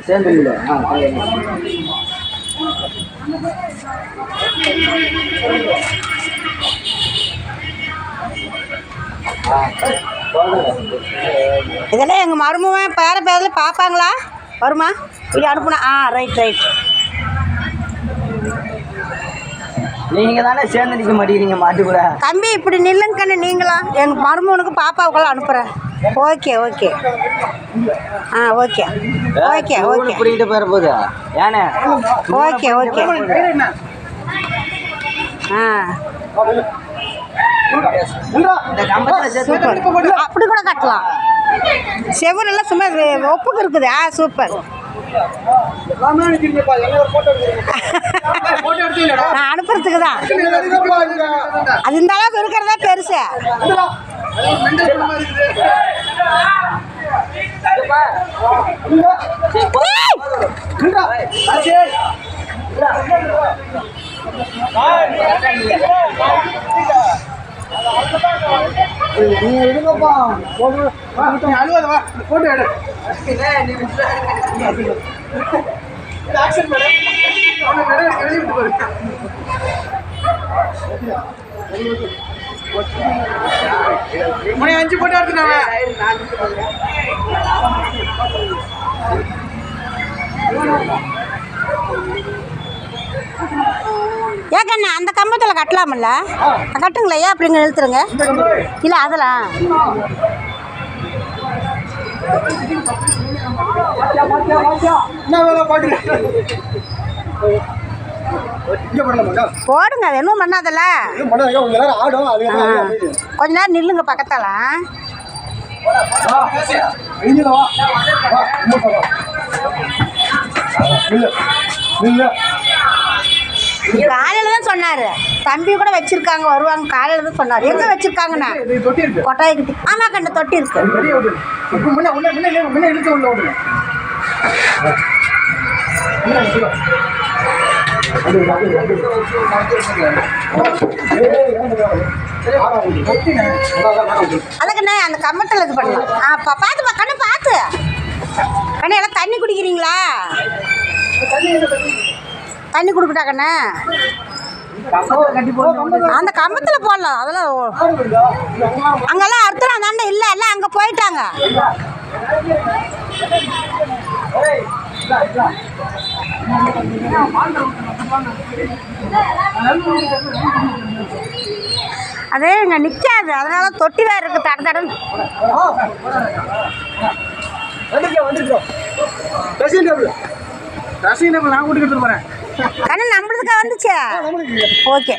சேர்ந்து இதெல்லாம் எங்கள் மருமவன் பேர பேரில் பார்ப்பாங்களா? வருமா? இப்படி அனுப்புனா ரைட். நீங்கள் தானே சேர்ந்து நிற்க மாட்டேங்கிறீங்க மாட்டு கூட. தம்பி இப்படி நில்லுங்க கண்ணு. நீங்களா எங்கள் மருமவனுக்கு பாப்பாவுக்குள்ள அனுப்புகிறேன். ஓகே ஓகே பிடிக்கிட்டு போயிட போகுது ஏனே. ஓகே அப்படி கூட கட்டலாம். செவரெல்லாம் சும்மா ஒப்புக்கு இருக்குது. சூப்பர். நான் அனுப்புறதுக்கு தான். அது இந்த அளவுக்கு இருக்கிறதா பெருசு. அஞ்சு போட்டு எடுத்துட்டாங்க. ஏக்கண்ணா அந்த கம்பத்தில் கட்டலாமில்ல? கட்டுங்களா? ஏன் அப்படிங்க இழுத்துருங்க. இல்லை அதெல்லாம் போடுங்க. அது என்ன பண்ணாதல்ல. கொஞ்ச நேரம் நில்லுங்க பக்கத்தால. காலையில தான் சொன்னாரு. தம்பி கூட வச்சிருக்காங்க, வருவாங்க. காலையில தான் சொன்னாரு. எங்க வச்சிருக்காங்கண்ணா? கொட்டாய்க்கு. ஆமா கண்ட தொட்டி இருக்கு. அதுக்குண்ணே அந்த கம்பத்தில் இது பண்ணலாம். பார்த்துப்பா கண்ணு பார்த்து. கண்ணு எல்லாம் தண்ணி குடிக்கிறீங்களா? தண்ணி குடுக்கட்டா கண்ணு? அந்த கம்பத்தில் போடலாம். அதெல்லாம் அங்கெல்லாம் அறுத்துறான் தாண்டா. இல்லை எல்லாம் அங்கே போயிட்டாங்க. அதே இங்கே நிற்காது. அதனால தொட்டி வேறு இருக்குது. தடன்னு நான் கூட்டிட்டு போறேன். கண்ணு நம்மளுக்கா வந்துச்சா? ஓகே.